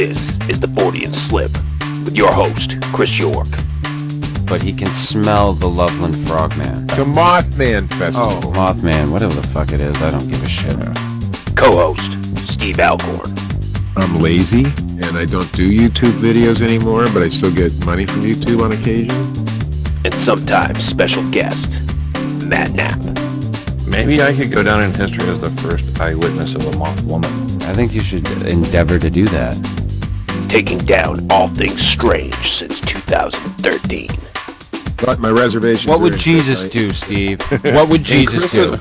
This is the Freudian Slip with your host, Chris York. But he can smell the Loveland Frogman. It's a Mothman festival. Oh, Mothman, whatever the fuck it is, I don't give a shit. Co-host, Steve Alcorn. I'm lazy, and I don't do YouTube videos anymore, but I still get money from YouTube on occasion. And sometimes special guest, Matt Knapp. Maybe I could go down in history as the first eyewitness of a moth woman. I think you should endeavor to do that. Taking down all things strange since 2013. But my reservation. What would Jesus do, Steve? What would Jesus do?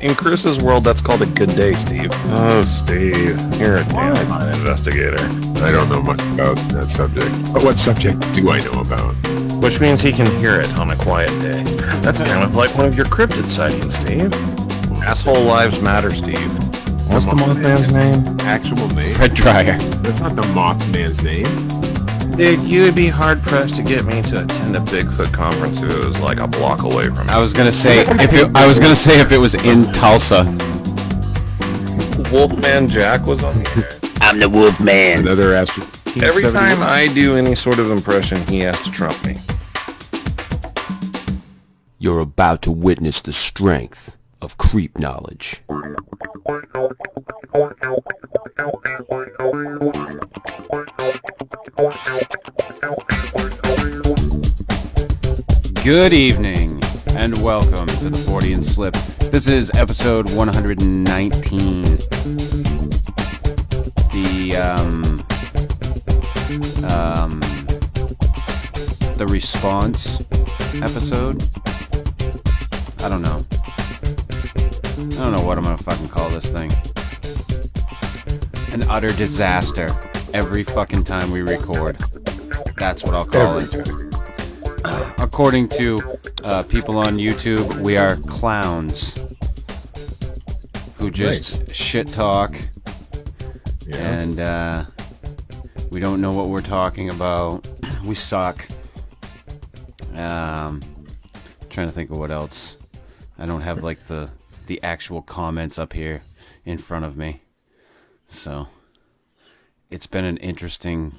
In Chris's world, that's called a good day, Steve. Oh, Steve. You're a damn investigator. I don't know much about that subject. But what subject do I know about? Which means he can hear it on a quiet day. That's kind of like one of your cryptid sightings, Steve. Asshole lives matter, Steve. What's the Mothman's name? Actual name? Fred Dryer. That's not the Mothman's name. Dude, you would be hard-pressed to get me to attend a Bigfoot conference if it was like a block away from me. I was gonna say if it was in Tulsa. Wolfman Jack was on the air. I'm the Wolfman. Another astro. Every time I do any sort of impression, he has to trump me. You're about to witness the strength of creep knowledge. Good evening, and welcome to the Freudian Slip. This is episode 119. The response episode? I don't know what I'm gonna fucking call this thing. An utter disaster every fucking time we record. That's what I'll call it. According to people on YouTube, we are clowns who just shit talk, and we don't know what we're talking about. We suck. Trying to think of what else. I don't have like the actual comments up here in front of me, so it's been an interesting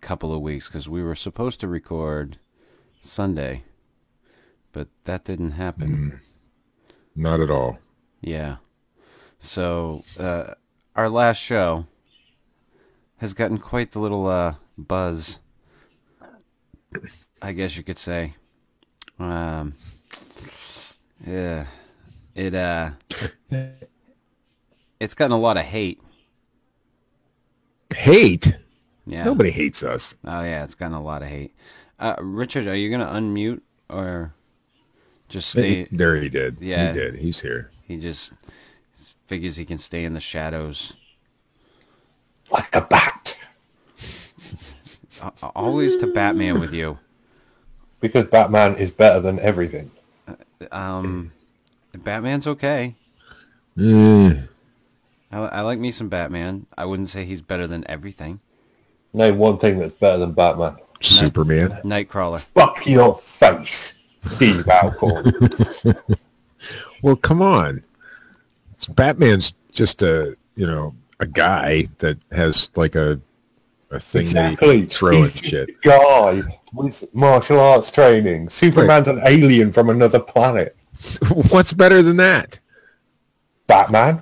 couple of weeks because we were supposed to record Sunday, but that didn't happen. Not at all. Yeah. So our last show has gotten quite the little buzz, I guess you could say. Yeah, it's gotten a lot of hate. Hate? Yeah. Nobody hates us. Oh yeah, it's gotten a lot of hate. Richard, are you gonna unmute or just stay? There he did. Yeah, he did. He's here. He just figures he can stay in the shadows. Like a bat. Always to Batman with you. Because Batman is better than everything. Batman's okay. Mm. I like me some Batman. I wouldn't say he's better than everything. Name one thing that's better than Batman. Superman. Nightcrawler. Fuck your face, Steve Alcorn. Well, come on. Batman's just a guy that has like a thing that he can throw and shit. A guy with martial arts training. Superman's an alien from another planet. What's better than that? Batman.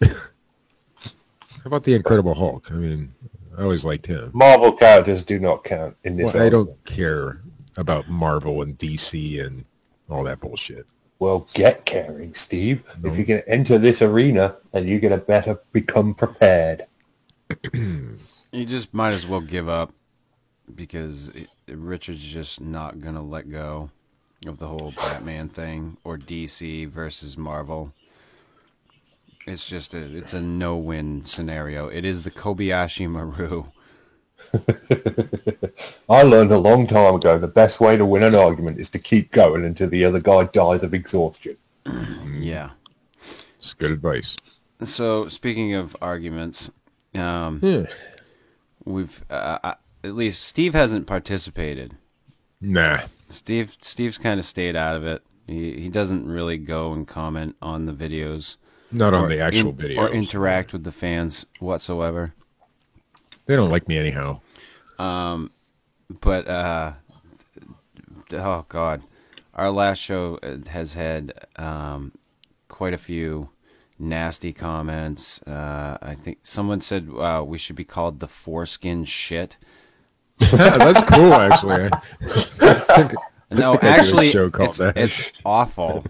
How about the Incredible Hulk? I mean, I always liked him. Marvel characters do not count in this. Well, I don't care about Marvel and DC and all that bullshit. Well, get caring, Steve. No. If you're going to enter this arena, then you're going to better become prepared. You just might as well give up because Richard's just not going to let go of the whole Batman thing or DC versus Marvel. It's just it's a no-win scenario. It is the Kobayashi Maru. I learned a long time ago the best way to win an argument is to keep going until the other guy dies of exhaustion. Yeah. It's good advice. So, speaking of arguments, we've at least Steve hasn't participated. Nah. Steve's kind of stayed out of it. He doesn't really go and comment on the videos. Not on the actual videos. Or interact with the fans whatsoever. They don't like me anyhow. But oh god, our last show has had quite a few nasty comments. I think someone said we should be called the foreskin shit. That's cool, actually. No, actually, it's awful.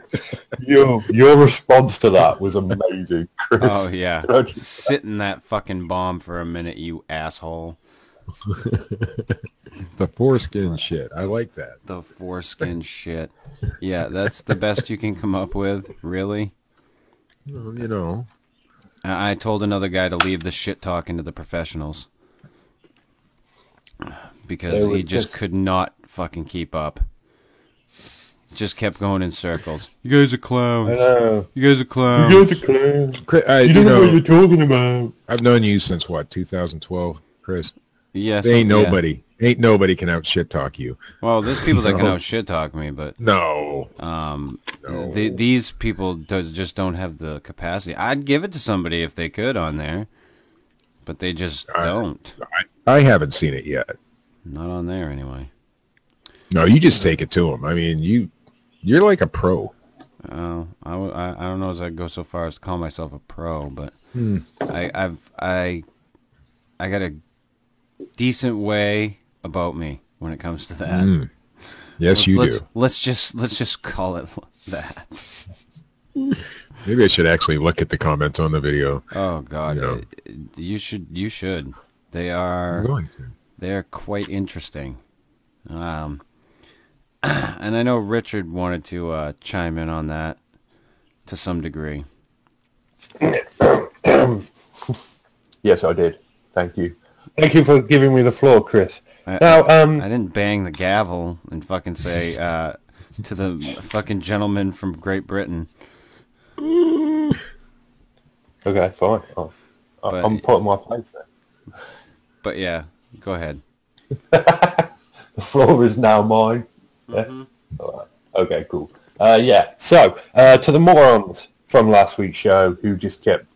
Your response to that was amazing, Chris. Oh yeah, sit in that fucking bomb for a minute, you asshole. The foreskin shit. I like that. The foreskin shit. Yeah, that's the best you can come up with, really? Well, you know. I told another guy to leave the shit talking to the professionals. Because he just could not fucking keep up. Just kept going in circles. You guys are clowns. I know. You guys are clowns. You guys are clowns. Chris, you don't know what you're talking about. I've known you since, what, 2012, Chris? Yes. There ain't nobody. Yeah. Ain't nobody can out shit talk you. Well, there's people that can out shit talk me, but no. These people just don't have the capacity. I'd give it to somebody if they could on there, but they just don't. I haven't seen it yet. Not on there anyway. No, you just take it to them. I mean, you're like a pro. I don't know as I go so far as to call myself a pro, but I got a decent way about me when it comes to that. Yes, you do. Let's just call it that. Maybe I should actually look at the comments on the video. Oh God, you should. They are. I'm going to. They're quite interesting. And I know Richard wanted to chime in on that to some degree. Yes, I did. Thank you. Thank you for giving me the floor, Chris. I didn't bang the gavel and fucking say to the fucking gentleman from Great Britain. Okay, fine. I'm putting my place there. But yeah, go ahead. The floor is now mine. Mm-hmm. Yeah? All right. Okay, cool. So, to the morons from last week's show who just kept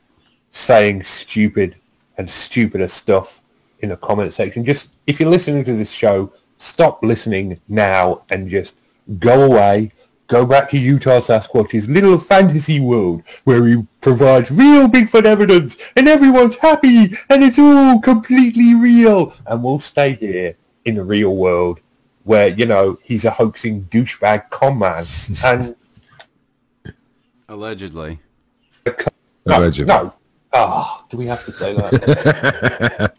saying stupid and stupider stuff in the comment section, just, if you're listening to this show, stop listening now and just go away. Go back to Utah Sasquatch's little fantasy world where he provides real Bigfoot evidence and everyone's happy and it's all completely real. And we'll stay here in the real world where, you know, he's a hoaxing douchebag con man. And allegedly. No. Do we have to say that?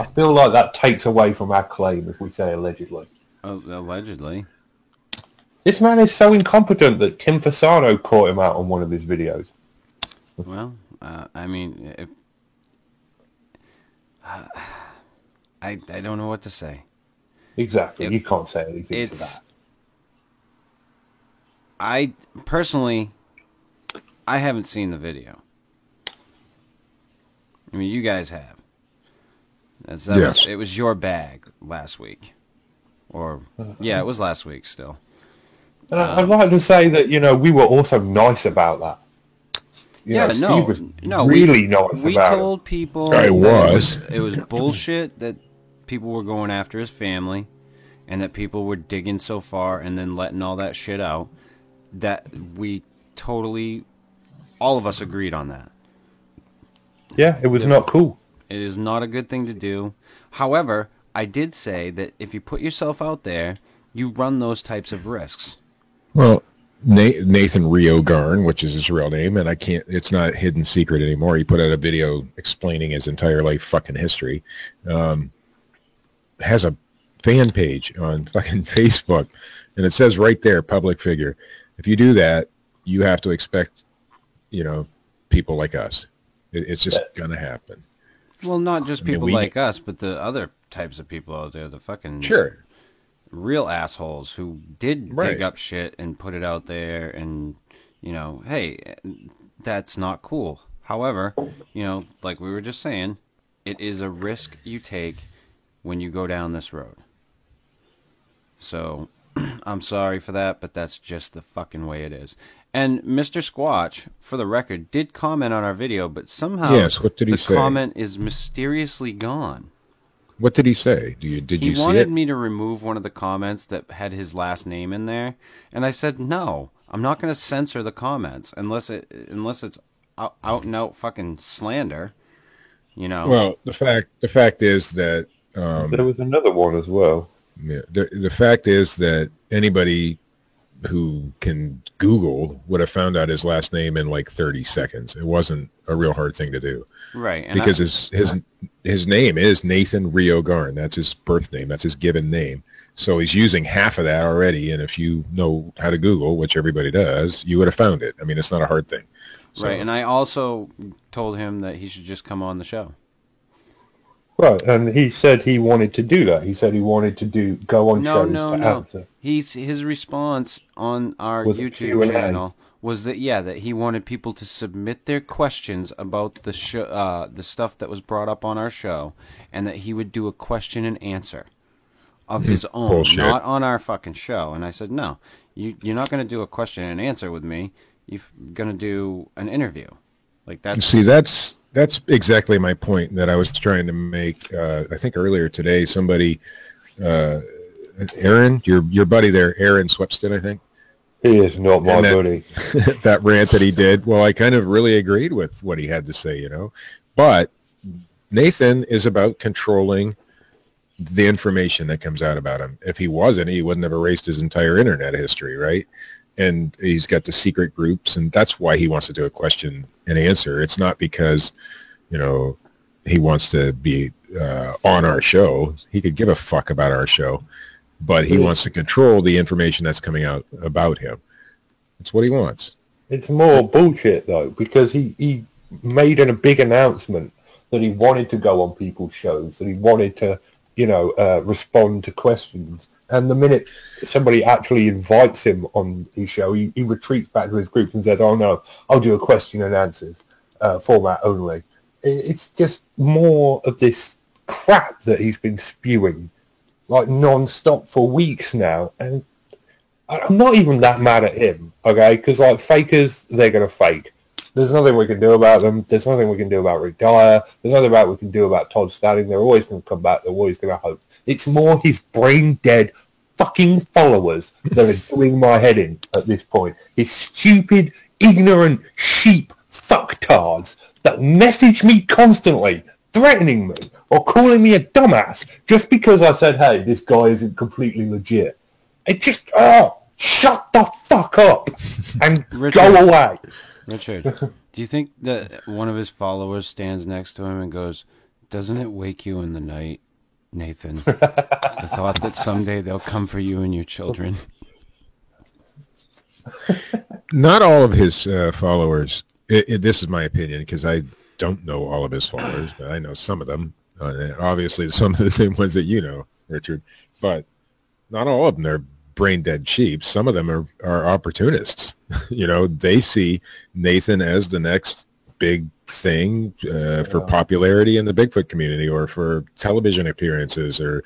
I feel like that takes away from our claim if we say allegedly. Allegedly. This man is so incompetent that Tim Fasano caught him out on one of his videos. Well, I mean, I don't know what to say. Exactly. You can't say anything to that. I personally, I haven't seen the video. I mean, you guys have. Yes. It was your bag last week. Or, yeah, it was last week still. And I'd like to say that, you know, we were also nice about that. Steve was really nice about it. We told people it was bullshit that people were going after his family and that people were digging so far and then letting all that shit out, that we totally, all of us agreed on that. Yeah, it was not cool. It is not a good thing to do. However, I did say that if you put yourself out there, you run those types of risks. Well, Nathan Rio Garn, which is his real name, and it's not hidden secret anymore. He put out a video explaining his entire life fucking history. Has a fan page on fucking Facebook, and it says right there, public figure. If you do that, you have to expect, you know, people like us. It's just gonna happen. Well, not just people like us, but the other types of people out there, the fucking real assholes who did dig up shit and put it out there, and, you know, hey, that's not cool. However, you know, like we were just saying, it is a risk you take when you go down this road. So, I'm sorry for that, but that's just the fucking way it is. And Mr. Squatch, for the record, did comment on our video, but somehow what did he say? The comment is mysteriously gone. What did he say? Did you He see wanted it? me to remove one of the comments that had his last name in there, and I said no. I'm not going to censor the comments unless it's out and out fucking slander. You know. Well, the fact is that There was another one as well. yeah, the fact is that anybody who can Google would have found out his last name in like 30 seconds. It wasn't a real hard thing to do. Right. And Because his name is Nathan Rio Garn. That's his birth name. That's his given name. So he's using half of that already. And if you know how to Google, which everybody does, you would have found it. I mean, it's not a hard thing. So, right. And I also told him that he should just come on the show. Right, and he said he wanted to do that. He said he wanted to go on shows to answer. His response on our Was it YouTube Q&A? channel was that he wanted people to submit their questions about the show, the stuff that was brought up on our show, and that he would do a question and answer of his own, Bullshit. not on our fucking show. And I said, no, you're not going to do a question and answer with me. You're going to do an interview. Like that's see, that's exactly my point that I was trying to make. I think earlier today, somebody, Aaron, your buddy there, Aaron Swepston, I think. He is not my buddy. That rant that he did, well, I kind of really agreed with what he had to say, you know. But Nathan is about controlling the information that comes out about him. If he wasn't, he wouldn't have erased his entire internet history, right? And he's got the secret groups, and that's why he wants to do a question and answer. It's not because, you know, he wants to be on our show. He could give a fuck about our show, but he wants to control the information that's coming out about him. That's what he wants. It's more bullshit, though, because he made a big announcement that he wanted to go on people's shows, that he wanted to, you know, respond to questions. And the minute somebody actually invites him on his show, he retreats back to his group and says, oh, no, I'll do a question and answers format only. It's just more of this crap that he's been spewing, like, non-stop for weeks now. And I'm not even that mad at him, okay? Because, like, fakers, they're going to fake. There's nothing we can do about them. There's nothing we can do about Rick Dyer. There's nothing we can do about Todd Stanning. They're always going to come back. They're always going to hope. It's more his brain-dead fucking followers that are doing my head in at this point. His stupid, ignorant sheep fucktards that message me constantly, threatening me or calling me a dumbass just because I said, hey, this guy isn't completely legit. It just, shut the fuck up and go away. Richard, do you think that one of his followers stands next to him and goes, doesn't it wake you in the night, Nathan, the thought that someday they'll come for you and your children? Not all of his followers, this is my opinion, because I don't know all of his followers, but I know some of them. Obviously, some of the same ones that you know, Richard. But not all of them are brain-dead sheep. Some of them are opportunists. You know, they see Nathan as the next big thing for popularity in the Bigfoot community, or for television appearances, or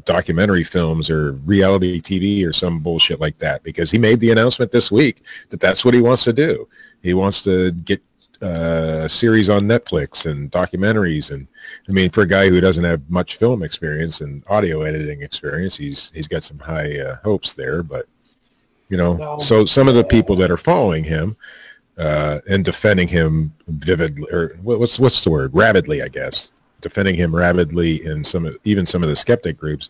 documentary films, or reality TV, or some bullshit like that, because he made the announcement this week that that's what he wants to do. He wants to get a series on Netflix and documentaries. And I mean, for a guy who doesn't have much film experience and audio editing experience, he's got some high hopes there. But, you know, so some of the people that are following him and defending him vividly, or what's the word? Rabidly, I guess. Defending him rabidly in even some of the skeptic groups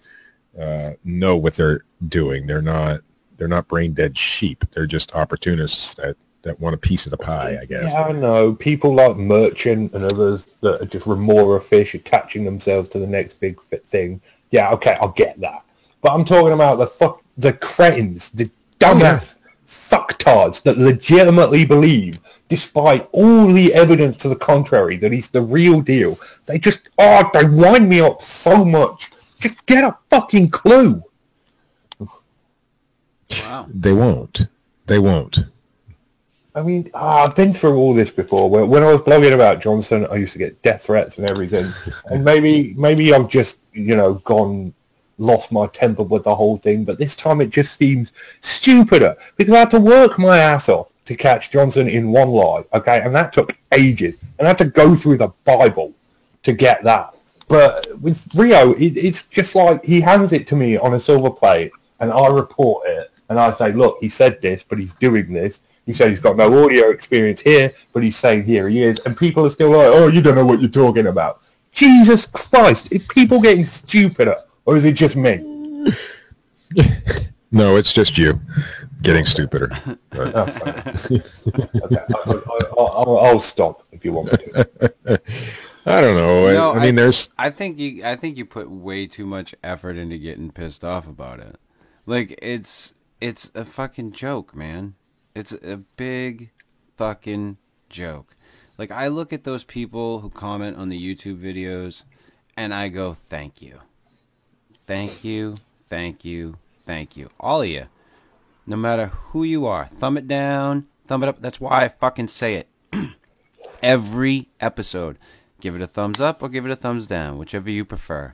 know what they're doing. They're not brain dead sheep. They're just opportunists that want a piece of the pie, I guess. Yeah, I know. People like Merchant and others that are just remora fish attaching themselves to the next big thing. Yeah, okay, I'll get that. But I'm talking about the cretins, the dumbass fucktards that legitimately believe, despite all the evidence to the contrary, that he's the real deal. They just, they wind me up so much. Just get a fucking clue. Wow. They won't. I mean, I've been through all this before. When I was blogging about Johnson, I used to get death threats and everything. And maybe I've just, lost my temper with the whole thing. But this time it just seems stupider, because I had to work my ass off to catch Johnson in one lie, okay? And that took ages. And I had to go through the Bible to get that. But with Rio, it's just like he hands it to me on a silver plate, and I report it, and I say, look, he said this, but he's doing this. He said he's got no audio experience here, but he's saying here he is. And people are still like, oh, you don't know what you're talking about. Jesus Christ, is people getting stupider, or is it just me? No, it's just you getting stupider. But... Okay, I'll stop if you want me to. I don't know. No, I mean, there's... I think you put way too much effort into getting pissed off about it. Like, it's a fucking joke, man. It's a big fucking joke. Like, I look at those people who comment on the YouTube videos, and I go, thank you. Thank you, thank you, thank you. All of you. No matter who you are. Thumb it down, thumb it up. That's why I fucking say it. Every episode. Give it a thumbs up or give it a thumbs down, whichever you prefer.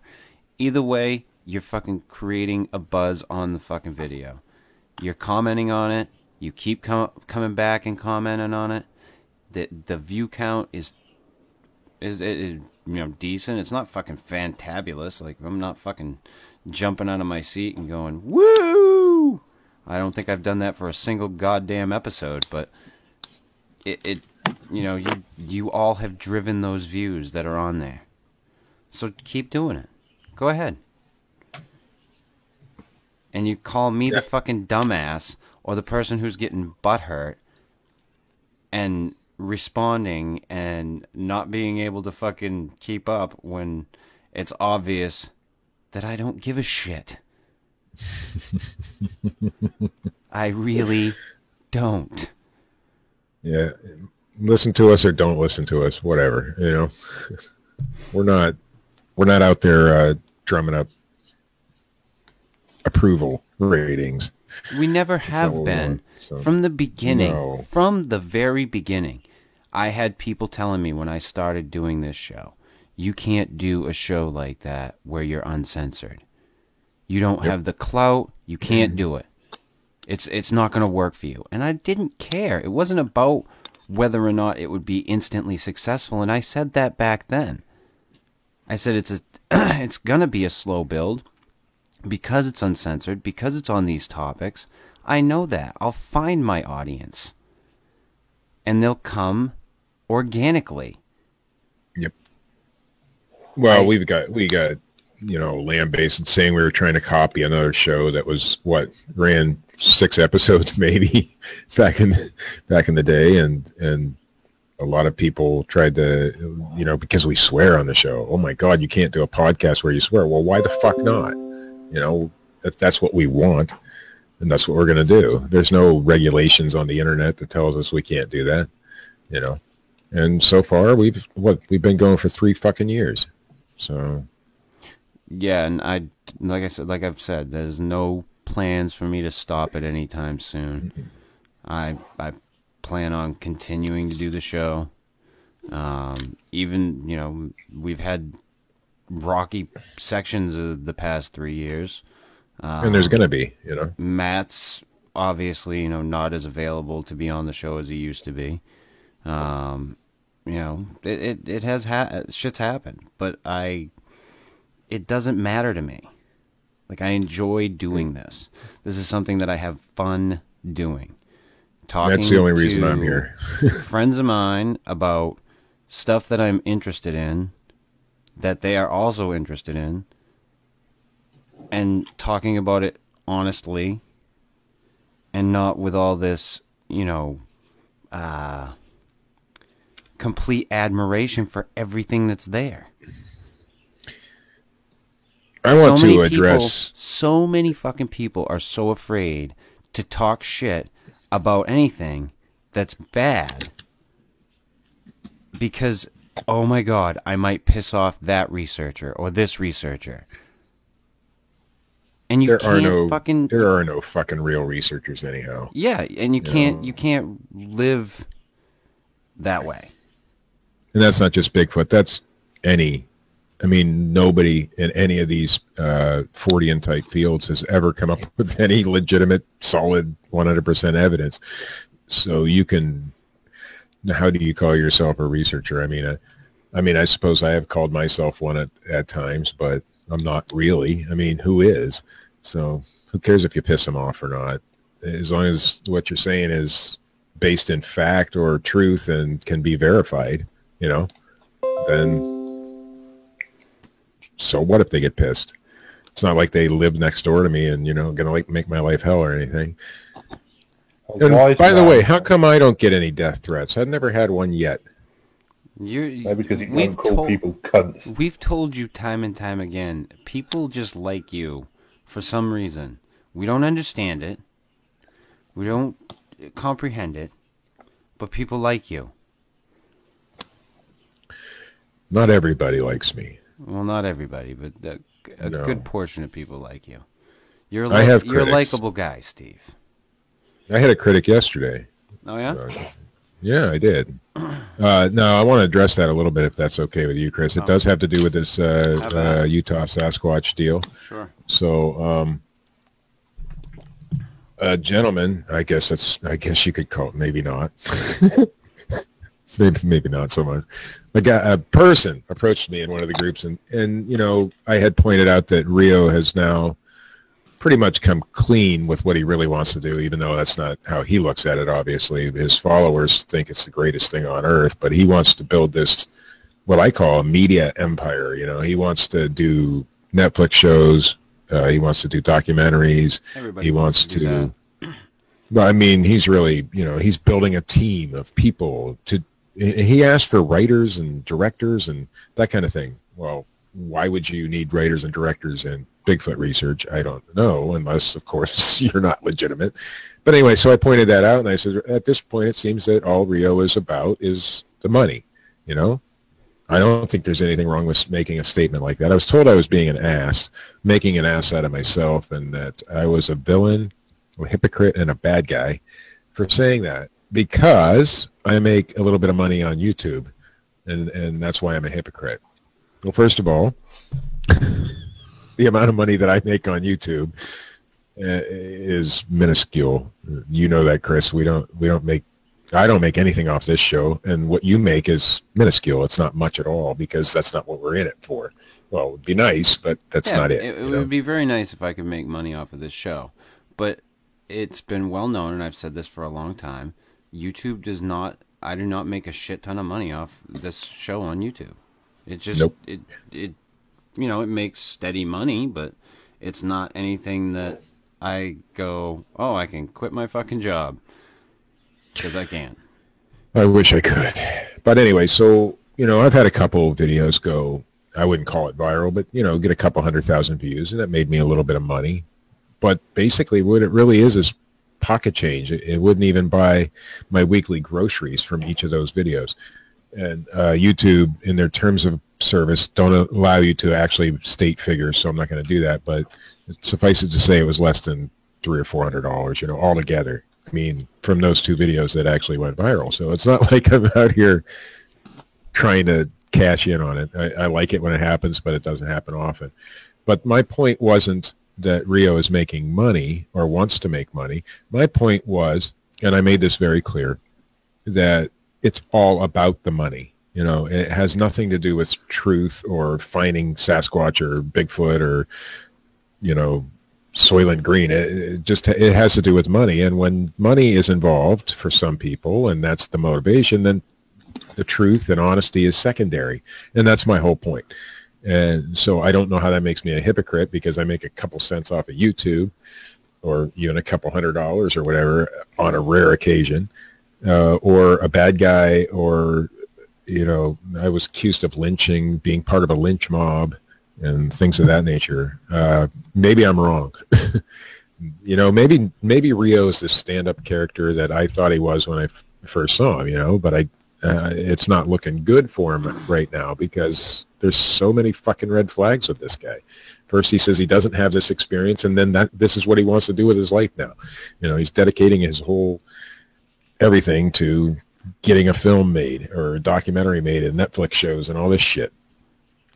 Either way, you're fucking creating a buzz on the fucking video. You're commenting on it. You keep coming back and commenting on it. The view count is decent. It's not fucking fantabulous. Like, I'm not fucking jumping out of my seat and going, woo! I don't think I've done that for a single goddamn episode, but you all have driven those views that are on there. So keep doing it. Go ahead. And you call me the fucking dumbass or the person who's getting butthurt and responding and not being able to fucking keep up when it's obvious that I don't give a shit. I really don't. Yeah. Listen to us or don't listen to us, whatever, you know. We're not out there drumming up approval ratings. We never have been. So, from the beginning, no. From the very beginning, I had people telling me when I started doing this show, you can't do a show like that where you're uncensored. You don't have the clout. You can't do it. It's not going to work for you. And I didn't care. It wasn't about whether or not it would be instantly successful. And I said that back then. I said it's going to be a slow build because it's uncensored, because it's on these topics. I know that. I'll find my audience. And they'll come organically. Yep. Well, we got lambasted saying we were trying to copy another show that was ran 6 episodes maybe back in the day, and a lot of people tried to, because we swear on the show. Oh my God, you can't do a podcast where you swear. Well, why the fuck not? If that's what we want, and that's what we're going to do. There's no regulations on the internet that tells us we can't do that, And so far, we've been going for 3 fucking years. So. Yeah, and like I've said, there's no plans for me to stop it anytime soon. I plan on continuing to do the show. Even, we've had rocky sections of the past 3 years. And there's going to be, Matt's obviously, not as available to be on the show as he used to be. It has shit's happened, but it doesn't matter to me. Like, I enjoy doing this. This is something that I have fun doing. Talking That's the only reason I'm here. friends of mine about stuff that I'm interested in, that they are also interested in, and talking about it honestly, and not with all this, complete admiration for everything that's there. I want to address... So many fucking people are so afraid to talk shit about anything that's bad because, oh my God, I might piss off that researcher or this researcher. And there are no fucking real researchers anyhow. Yeah, and you can't live that way. And that's not just Bigfoot. That's nobody in any of these Fortean type fields has ever come up with any legitimate, solid, 100% evidence. So how do you call yourself a researcher? I mean, I suppose I have called myself one at times, but I'm not really. I mean, who is? So who cares if you piss them off or not? As long as what you're saying is based in fact or truth and can be verified, you know, then so what if they get pissed? It's not like they live next door to me and, you know, going to like make my life hell or anything. And by the way, how come I don't get any death threats? I've never had one yet. Maybe because you don't call people cunts. We've told you time and time again, people just like you for some reason. We don't understand it. We don't comprehend it. But people like you. Not everybody likes me. Well, not everybody, but a good portion of people like you. You're a likable guy, Steve. I had a critic yesterday. Oh, yeah? Yeah, I did. No, I want to address that a little bit, if that's okay with you, Chris. It does have to do with this Utah Sasquatch deal. Sure. So, a gentleman, I guess you could call it, maybe not. maybe not so much. A person approached me in one of the groups, and you know, I had pointed out that Rio has now pretty much come clean with what he really wants to do, even though that's not how he looks at it, obviously. His followers think it's the greatest thing on earth, but he wants to build this, what I call a media empire. You know, he wants to do Netflix shows. He wants to do documentaries. Everybody he wants do to. Well, I mean, he's really, you know, he's building a team of people to. He asked for writers and directors and that kind of thing. Well, why would you need writers and directors in Bigfoot research? I don't know, unless, of course, you're not legitimate. But anyway, so I pointed that out, and I said, at this point, it seems that all Rio is about is the money, you know? I don't think there's anything wrong with making a statement like that. I was told I was being an ass, making an ass out of myself, and that I was a villain, a hypocrite, and a bad guy for saying that, because I make a little bit of money on YouTube, and that's why I'm a hypocrite. Well, first of all, the amount of money that I make on YouTube is minuscule. You know that, Chris. I don't make anything off this show, and what you make is minuscule. It's not much at all, because that's not what we're in it for. Well, it would be nice, but that's not it. It would be very nice if I could make money off of this show, but it's been well known, and I've said this for a long time, YouTube does not, I do not make a shit ton of money off this show on YouTube. It just, nope. it you know, it makes steady money, but it's not anything that I go, oh, I can quit my fucking job, because I can. I wish I could. But anyway, so, you know, I've had a couple of videos go, I wouldn't call it viral, but, you know, get a couple 100,000 views, and that made me a little bit of money. But basically what it really is pocket change. It wouldn't even buy my weekly groceries from each of those videos. And YouTube, in their terms of service, don't allow you to actually state figures, so I'm not going to do that. But suffice it to say, it was less than $300 or $400, you know, altogether. I mean, from those two videos that actually went viral. So it's not like I'm out here trying to cash in on it. I like it when it happens, but it doesn't happen often. But my point wasn't that Rio is making money or wants to make money. My point was, and I made this very clear, that it's all about the money. You know, it has nothing to do with truth or finding Sasquatch or Bigfoot or, you know, Soylent Green. It has to do with money. And when money is involved for some people, and that's the motivation, then the truth and honesty is secondary. And that's my whole point. And so I don't know how that makes me a hypocrite, because I make a couple cents off of YouTube, or even a couple $100 or whatever on a rare occasion, or a bad guy, or, you know, I was accused of lynching, being part of a lynch mob and things of that nature. Maybe I'm wrong. You know, maybe Rio is this stand-up character that I thought he was when I first saw him, you know, but it's not looking good for him right now, because there's so many fucking red flags with this guy. First, he says he doesn't have this experience, and then this is what he wants to do with his life now. You know, he's dedicating his whole everything to getting a film made or a documentary made and Netflix shows and all this shit.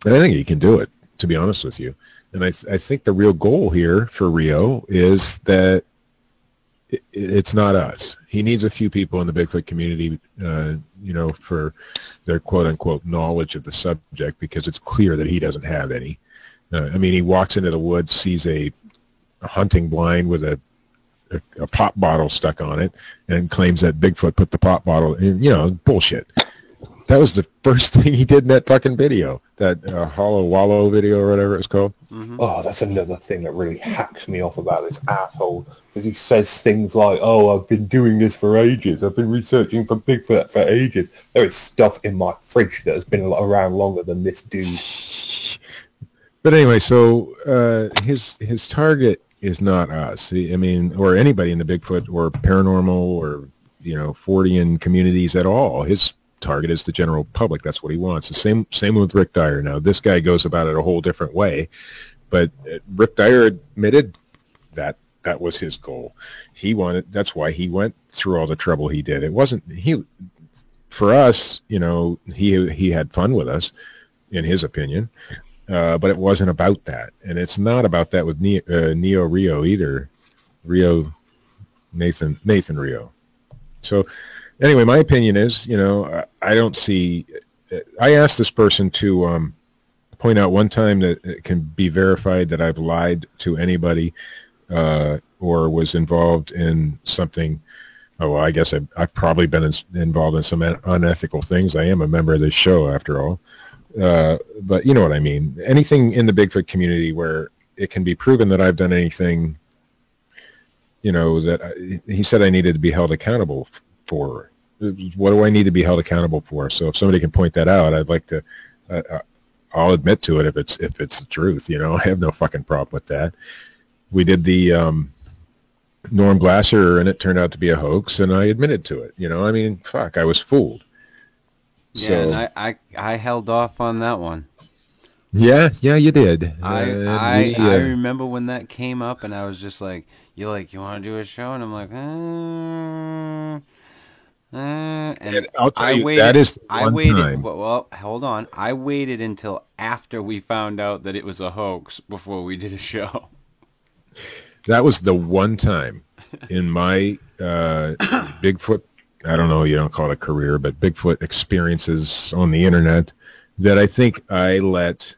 And I think he can do it, to be honest with you. And I think the real goal here for Rio is that it's not us. He needs a few people in the Bigfoot community, for their quote-unquote knowledge of the subject, because it's clear that he doesn't have any. He walks into the woods, sees a hunting blind with a pop bottle stuck on it, and claims that Bigfoot put the pop bottle in. Bullshit. That was the first thing he did in that fucking video, that Hollow Wallow video or whatever it's called. Mm-hmm. Oh, that's another thing that really hacks me off about this asshole, because he says things like, "Oh, I've been doing this for ages. I've been researching for Bigfoot for ages." There is stuff in my fridge that has been around longer than this dude. But anyway, so his target is not us. Or anybody in the Bigfoot or paranormal or Fortean communities at all. His target is the general public. That's what he wants. The same with Rick Dyer. Now, this guy goes about it a whole different way, but Rick Dyer admitted that that was his goal. That's why he went through all the trouble he did. It wasn't for us, he had fun with us, in his opinion, but it wasn't about that. And it's not about that with Neo Rio either. Nathan Rio. So anyway, my opinion is, I don't see. I asked this person to point out one time that it can be verified that I've lied to anybody or was involved in something. Oh, well, I guess I've probably been involved in some unethical things. I am a member of this show, after all. But you know what I mean. Anything in the Bigfoot community where it can be proven that I've done anything, he said I needed to be held accountable for. What do I need to be held accountable for? So if somebody can point that out, I'd like to. I'll admit to it if it's the truth. I have no fucking problem with that. We did the Norm Glasser, and it turned out to be a hoax, and I admitted to it. Fuck, I was fooled. Yeah, So, and I held off on that one. Yeah, you did. I remember when that came up, and I was just like, you want to do a show? And I'm like, and I'll tell you, waited, that is I one waited. time. Well, hold on. I waited until after we found out that it was a hoax before we did a show. That was the one time in my Bigfoot, I don't know, you don't call it a career, but Bigfoot experiences on the internet, that I think I let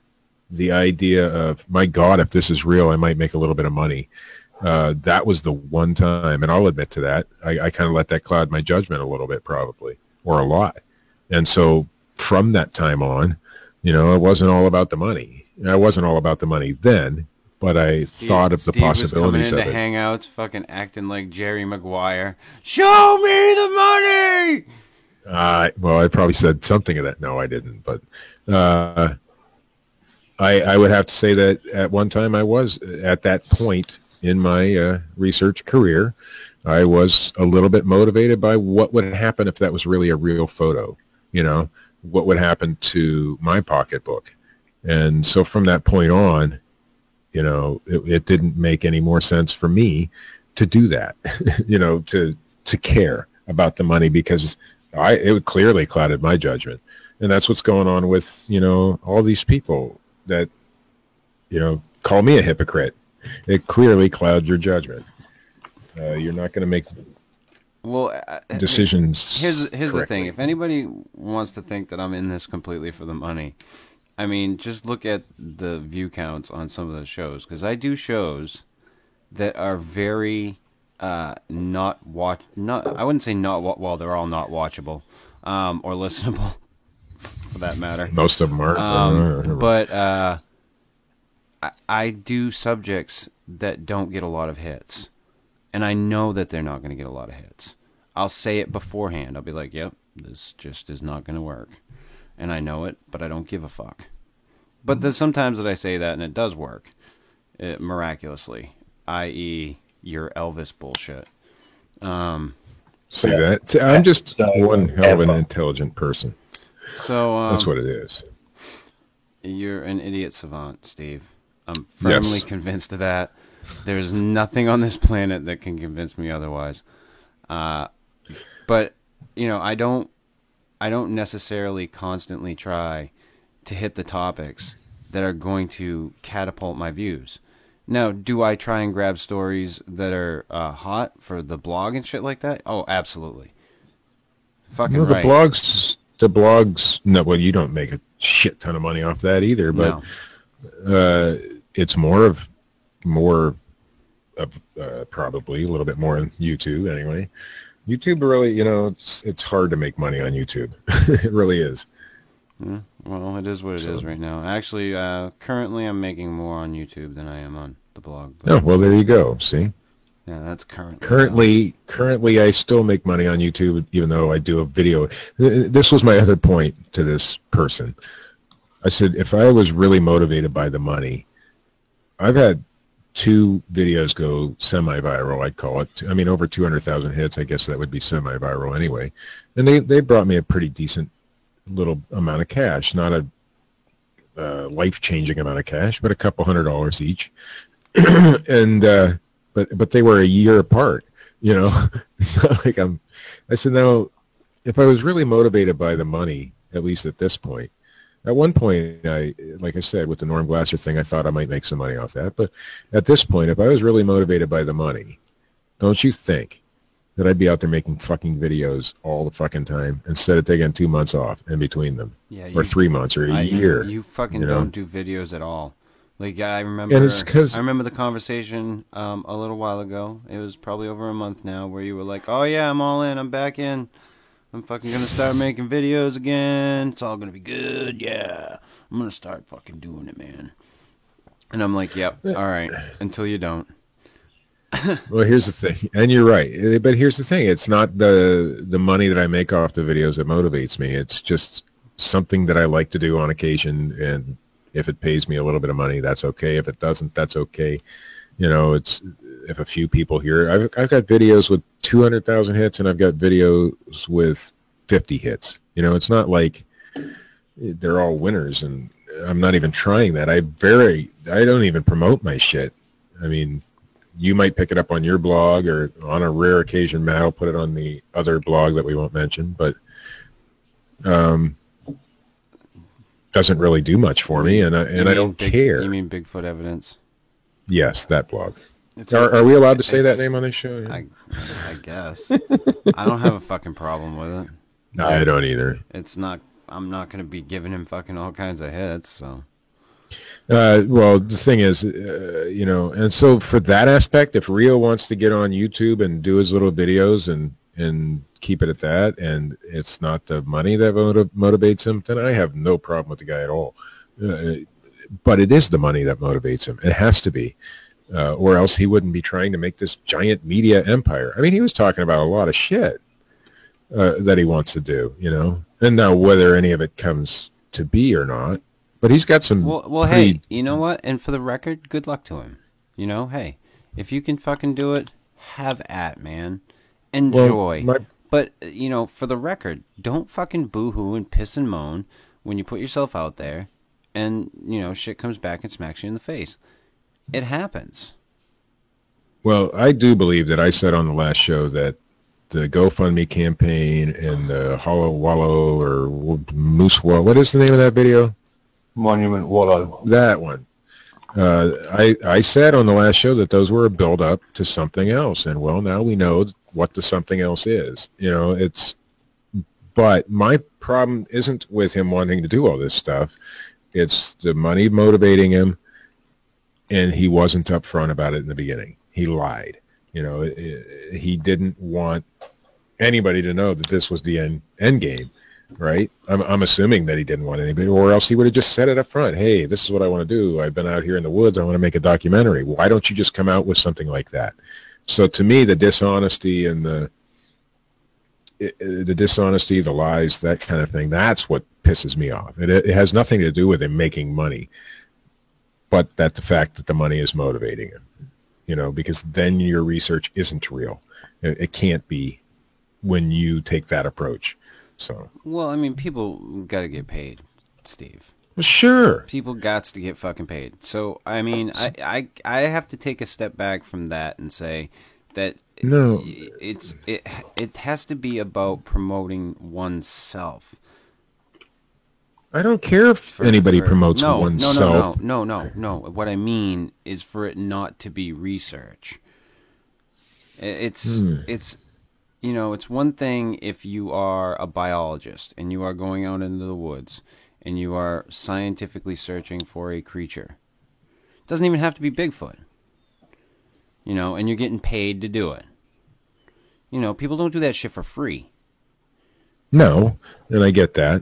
the idea of, my God, if this is real, I might make a little bit of money. That was the one time, and I'll admit to that. I kind of let that cloud my judgment a little bit, probably, or a lot. And so from that time on, it wasn't all about the money. I wasn't all about the money then, but I thought of the possibilities was of coming it. into Hangouts, fucking acting like Jerry Maguire. Show me the money! Well, I probably said something of that. No, I didn't. But I would have to say that at one time I was, at that point in my research career, I was a little bit motivated by what would happen if that was really a real photo. What would happen to my pocketbook. And so from that point on, it didn't make any more sense for me to do that, to care about the money, because it clearly clouded my judgment. And that's what's going on with, all these people that, call me a hypocrite. It clearly clouds your judgment. You're not going to make decisions. Here's the correctly. thing. If anybody wants to think that I'm in this completely for the money, just look at the view counts on some of the shows, because I do shows that are very I wouldn't say well, they're all not watchable or listenable for that matter. Most of them are. But I do subjects that don't get a lot of hits, and I know that they're not going to get a lot of hits. I'll say it beforehand. I'll be like, yep, this just is not going to work. And I know it, but I don't give a fuck. But there's sometimes that I say that and it does work, miraculously, i.e. your Elvis bullshit. Say that. I'm just one hell of an intelligent person. So that's what it is. You're an idiot savant, Steve. I'm firmly convinced of that. There's nothing on this planet that can convince me otherwise. But I don't necessarily constantly try to hit the topics that are going to catapult my views. Now, do I try and grab stories that are hot for the blog and shit like that? Oh, absolutely. Fucking Well, right. the blogs. No, well, you don't make a shit ton of money off that either. But it's more of probably a little bit more on YouTube anyway. YouTube really, it's hard to make money on YouTube. It really is. Well, it is what it is right now. Actually, currently I'm making more on YouTube than I am on the blog. But, Oh, well, there you go. See? yeah, that's currently. Currently, I still make money on YouTube, even though I do a video. This was my other point to this person. I said, if I was really motivated by the money, I've had 2 videos go semi-viral, I'd call it. I mean, over 200,000 hits. I guess that would be semi-viral anyway. And they brought me a pretty decent little amount of cash, not a life-changing amount of cash, but a couple $100 each. And but they were a year apart. It's not like I said, now, if I was really motivated by the money, at least at this point. At one point, like I said, with the Norm Glasser thing, I thought I might make some money off that. But at this point, if I was really motivated by the money, don't you think that I'd be out there making fucking videos all the fucking time instead of taking 2 months off in between them, or 3 months, or a year? You fucking don't do videos at all. Like I remember, I remember the conversation a little while ago. It was probably over a month now, where you were like, "Oh yeah, I'm all in. I'm back in. I'm fucking gonna start making videos again. It's all gonna be good. Yeah, I'm gonna start fucking doing it, man." And I'm like, "Yep, all right." Until you don't. Well, here's the thing, and you're right. But here's the thing: it's not the money that I make off the videos that motivates me. It's just something that I like to do on occasion, and if it pays me a little bit of money, that's okay. If it doesn't, that's okay. It's if a few people hear. I've got videos with 200,000 hits, and I've got videos with 50 hits. It's not like they're all winners, and I'm not even trying that. I don't even promote my shit. I mean, you might pick it up on your blog, or on a rare occasion, Matt will put it on the other blog that we won't mention, but doesn't really do much for me, and I don't care. You mean Bigfoot Evidence? Yes, that blog. Are we allowed to say that name on this show? I guess. I don't have a fucking problem with it. No, I don't either. It's not. I'm not going to be giving him fucking all kinds of hits, so. Well, the thing is, and so for that aspect, if Rio wants to get on YouTube and do his little videos and keep it at that, and it's not the money that motivates him, then I have no problem with the guy at all. But it is the money that motivates him. It has to be, or else he wouldn't be trying to make this giant media empire. I mean, he was talking about a lot of shit that he wants to do, and now whether any of it comes to be or not. But he's got some. Well, hey, you know what? And for the record, good luck to him. Hey, if you can fucking do it, have at, man. Enjoy. But for the record, don't fucking boo-hoo and piss and moan when you put yourself out there, and shit comes back and smacks you in the face. It happens. Well, I do believe that I said on the last show that the GoFundMe campaign and the Hollow Wallow or Moose Wallow. What is the name of that video? Monument Wallow. That one. I said on the last show that those were a build-up to something else, and well, now we know what the something else is. But my problem isn't with him wanting to do all this stuff. It's the money motivating him, and he wasn't upfront about it in the beginning. He lied. He didn't want anybody to know that this was the end game. Right? I'm assuming that he didn't want anybody, or else he would have just said it up front. Hey, this is what I want to do. I've been out here in the woods. I want to make a documentary. Why don't you just come out with something like that? So to me, the dishonesty and the lies, that kind of thing, that's what pisses me off. It has nothing to do with him making money, but that the fact that the money is motivating him, because then your research isn't real. It can't be when you take that approach. So. Well, I mean, people got to get paid, Steve. Well, sure. People got to get fucking paid. So, I mean, I have to take a step back from that and say that no, it has to be about promoting oneself. I don't care if anybody promotes oneself. No. What I mean is for it not to be research. It's it's one thing if you are a biologist and you are going out into the woods and you are scientifically searching for a creature. It doesn't even have to be Bigfoot. And you're getting paid to do it. People don't do that shit for free. No, and I get that.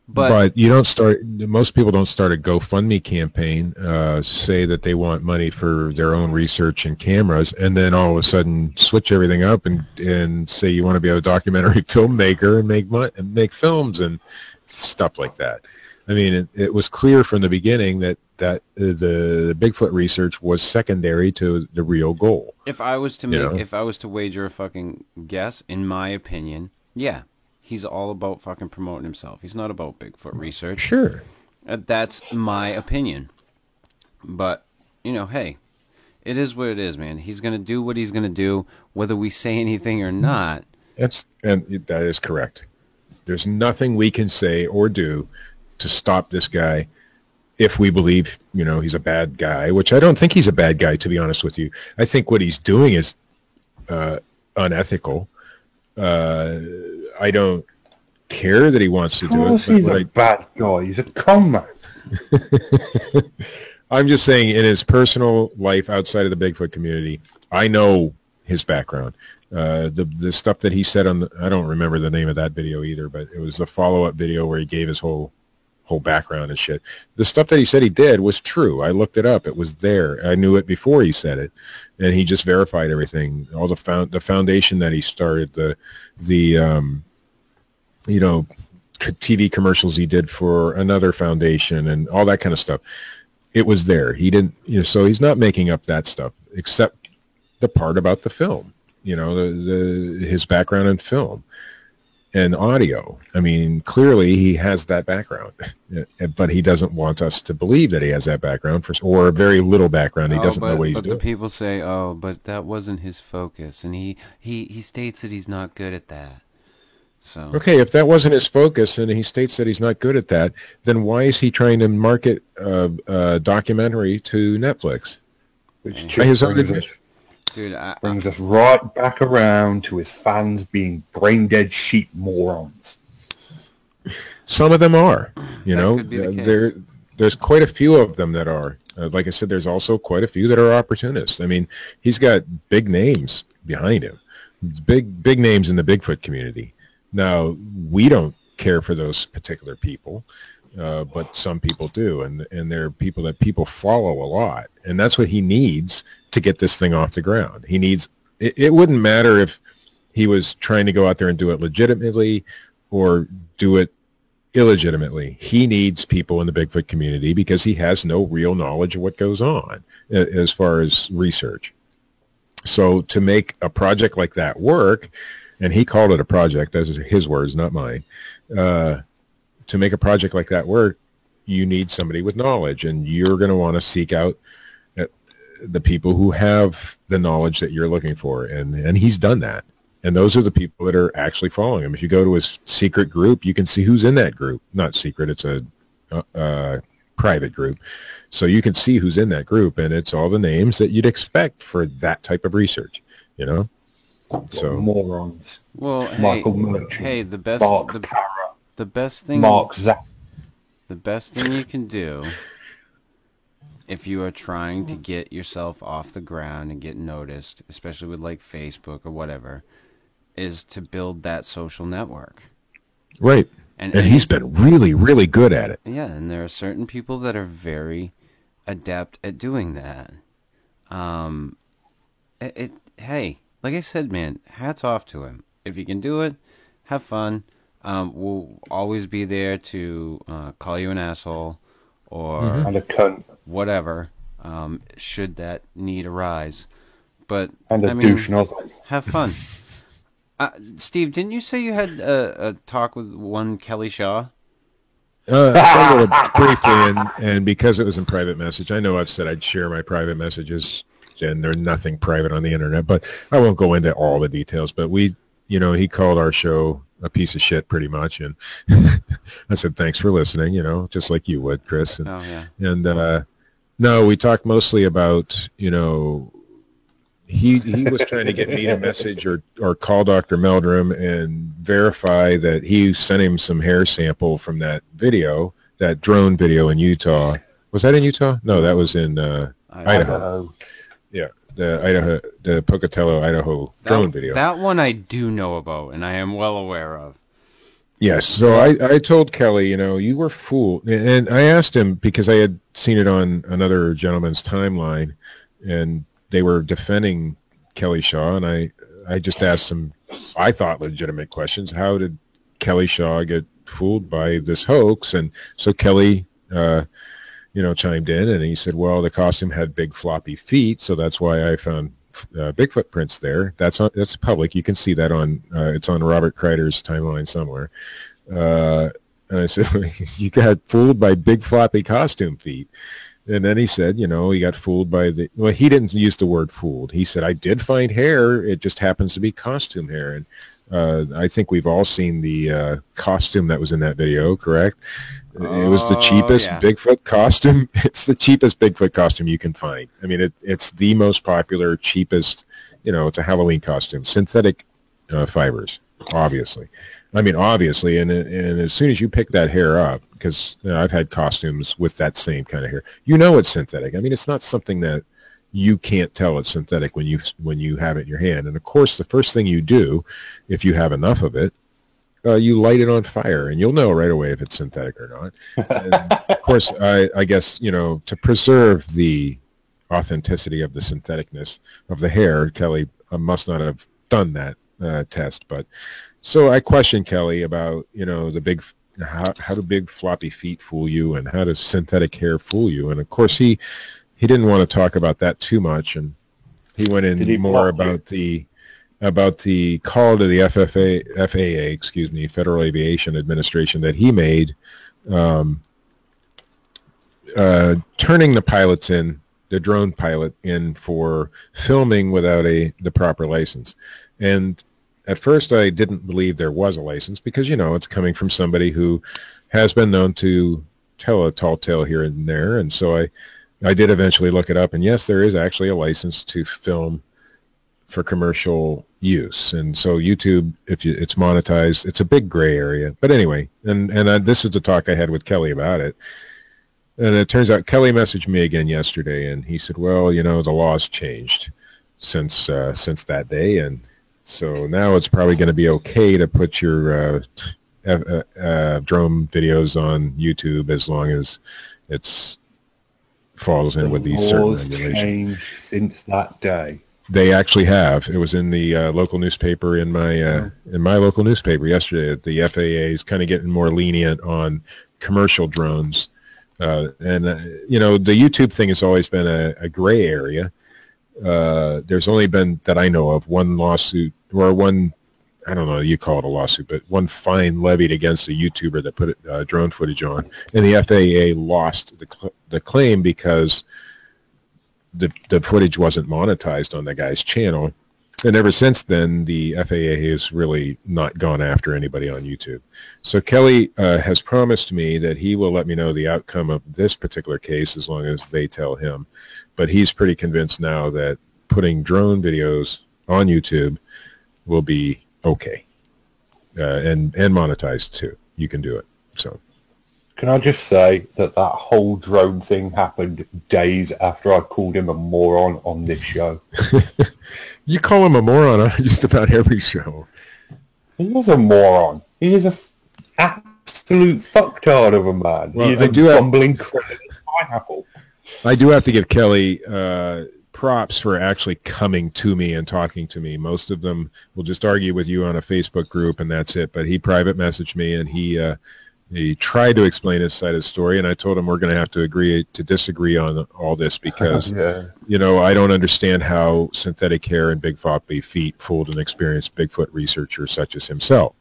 But you don't start. Most people don't start a GoFundMe campaign, say that they want money for their own research and cameras, and then all of a sudden switch everything up and say you want to be a documentary filmmaker and make films and stuff like that. I mean, it was clear from the beginning that the Bigfoot research was secondary to the real goal. If I was to wager a fucking guess, in my opinion, yeah. He's all about fucking promoting himself. He's not about Bigfoot research. Sure. That's my opinion. But, hey, it is what it is, man. He's going to do what he's going to do, whether we say anything or not. That is correct. There's nothing we can say or do to stop this guy if we believe, he's a bad guy, which I don't think he's a bad guy, to be honest with you. I think what he's doing is unethical. I don't care that he wants to do it. He's a bad guy. He's a con man. I'm just saying, in his personal life outside of the Bigfoot community, I know his background. The stuff that he said I don't remember the name of that video either, but it was the follow-up video where he gave his whole background and shit. The stuff that he said he did was true. I looked it up. It was there. I knew it before he said it, and he just verified everything. All the foundation that he started, the TV commercials he did for another foundation and all that kind of stuff. It was there. He didn't, so he's not making up that stuff except the part about the film, his background in film and audio. I mean, clearly he has that background, but he doesn't want us to believe that he has that background or a very little background. He doesn't know what he's doing. But the people say, but that wasn't his focus. And he states that he's not good at that. So. Okay, if that wasn't his focus and he states that he's not good at that, then why is he trying to market a documentary to Netflix? Which brings us right back around to his fans being brain-dead sheep morons. Some of them are, could be the case. There's quite a few of them that are. Like I said, there's also quite a few that are opportunists. I mean, he's got big names behind him, big names in the Bigfoot community. Now, we don't care for those particular people, but some people do, and they're people that people follow a lot, and that's what he needs to get this thing off the ground. He needs. It wouldn't matter if he was trying to go out there and do it legitimately or do it illegitimately. He needs people in the Bigfoot community because he has no real knowledge of what goes on as far as research. So to make a project like that work. And he called it a project. Those are his words, not mine. To make a project like that work, you need somebody with knowledge, and you're going to want to seek out the people who have the knowledge that you're looking for, and he's done that. And those are the people that are actually following him. If you go to his secret group, you can see who's in that group. Not secret; it's a private group, so you can see who's in that group, and it's all the names that you'd expect for that type of research. So morons. Well, Michael Merchant. Hey, the best thing. Mark Zapp. The best thing you can do, if you are trying to get yourself off the ground and get noticed, especially with like Facebook or whatever, is to build that social network. Right. And he's been really, really good at it. Yeah, and there are certain people that are very adept at doing that. Hey. Like I said, man, hats off to him. If you can do it, have fun. We'll always be there to call you an asshole or and a cunt, whatever, should that need arise. But and a douche nozzle. Have fun. Steve, didn't you say you had a talk with one Kelly Shaw? A little briefly, and because it was in private message, I know I've said I'd share my private messages. And there's nothing private on the internet, but I won't go into all the details. But he called our show a piece of shit pretty much. And I said, thanks for listening, you know, just like you would, Chris. And, Oh, yeah. And no, we talked mostly about, you know, he was trying to get me to message or call Dr. Meldrum and verify that he sent him some hair sample from that video, that drone video in Utah. Was that in Utah? No, that was in Idaho. Yeah, the Pocatello, Idaho drone video. That one I do know about, and I am well aware of. Yes, so I told Kelly, you know, you were fooled. And I asked him, because I had seen it on another gentleman's timeline, and they were defending Kelly Shaw, and I just asked some, I thought, legitimate questions. How did Kelly Shaw get fooled by this hoax? And so Kelly, you know, chimed in, and he said, well, the costume had big floppy feet, so that's why I found Bigfoot prints there. That's public. You can see that on, it's on Robert Kreider's timeline somewhere. And I said, you got fooled by big floppy costume feet. And then he said, you know, he got fooled by well, he didn't use the word fooled. He said, I did find hair. It just happens to be costume hair. And I think we've all seen the costume that was in that video, correct? It was the cheapest Bigfoot costume. It's the cheapest Bigfoot costume you can find. I mean, it's the most popular, cheapest, you know, it's a Halloween costume. Synthetic fibers, obviously. I mean, obviously, and as soon as you pick that hair up, because I've had costumes with that same kind of hair, you know it's synthetic. I mean, it's not something that you can't tell it's synthetic when you have it in your hand. And of course, the first thing you do, if you have enough of it, you light it on fire, and you'll know right away if it's synthetic or not. And of course, I guess, you know, to preserve the authenticity of the syntheticness of the hair, Kelly must not have done that test. But so I questioned Kelly about, you know, how do big floppy feet fool you, and how does synthetic hair fool you? And of course, he didn't want to talk about that too much, and he went in more about the call to the FAA, excuse me, Federal Aviation Administration, that he made, turning the pilots in, the drone pilot in, for filming without the proper license. And at first I didn't believe there was a license, because, you know, it's coming from somebody who has been known to tell a tall tale here and there. And so I did eventually look it up, and yes, there is actually a license to film for commercial use. And so YouTube, it's monetized, it's a big gray area. But anyway, and this is the talk I had with Kelly about it. And it turns out Kelly messaged me again yesterday, and he said, well, you know, the law's changed since that day, and so now it's probably going to be okay to put your drone videos on YouTube, as long as it's falls in with these certain regulations. The laws changed since that day. They actually have. It was in the local newspaper, in my local nursepaper yesterday, that the FAA is kind of getting more lenient on commercial drones. And you know, the YouTube thing has always been a gray area. There's only been, that I know of, one lawsuit, or one, I don't know, you call it a lawsuit, but one fine levied against a YouTuber that put drone footage on, and the FAA lost the claim because the footage wasn't monetized on the guy's channel. And ever since then, the FAA has really not gone after anybody on YouTube. So Kelly has promised me that he will let me know the outcome of this particular case, as long as they tell him. But he's pretty convinced now that putting drone videos on YouTube will be okay, and monetized too. You can do it. So, can I just say that whole drone thing happened days after I called him a moron on this show? You call him a moron on just about every show. He is a moron. He is absolute fucktard of a man. Well, he is a bumbling criminal pineapple. I do have to give Kelly props for actually coming to me and talking to me. Most of them will just argue with you on a Facebook group, and that's it. But he private messaged me, and he tried to explain his side of the story, and I told him we're going to have to agree to disagree on all this, because you know, I don't understand how synthetic hair and big floppy feet fooled an experienced Bigfoot researcher such as himself.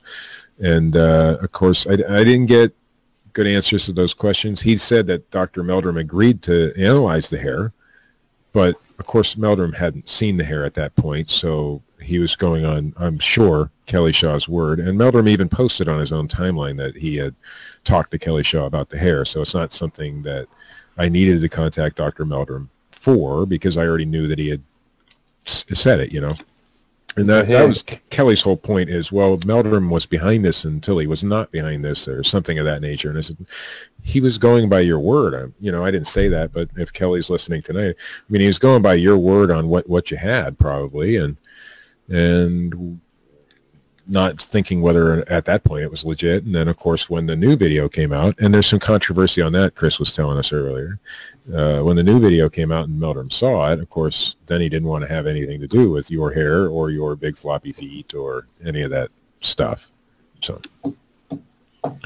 And of course, I didn't get good answers to those questions. He said that Dr. Meldrum agreed to analyze the hair, but of course Meldrum hadn't seen the hair at that point, so he was going on, I'm sure, Kelly Shaw's word. And Meldrum even posted on his own timeline that he had talked to Kelly Shaw about the hair. So it's not something that I needed to contact Dr. Meldrum for, because I already knew that he had said it, you know. And that was Kelly's whole point is, well, Meldrum was behind this until he was not behind this, or something of that nature. And I said, he was going by your word. You know, I didn't say that, but if Kelly's listening tonight, I mean, he was going by your word on what you had, probably, and not thinking whether at that point it was legit. And then, of course, when the new video came out, and there's some controversy on that, Chris was telling us earlier, when the new video came out and Meldrum saw it, of course, then he didn't want to have anything to do with your hair or your big floppy feet or any of that stuff. So,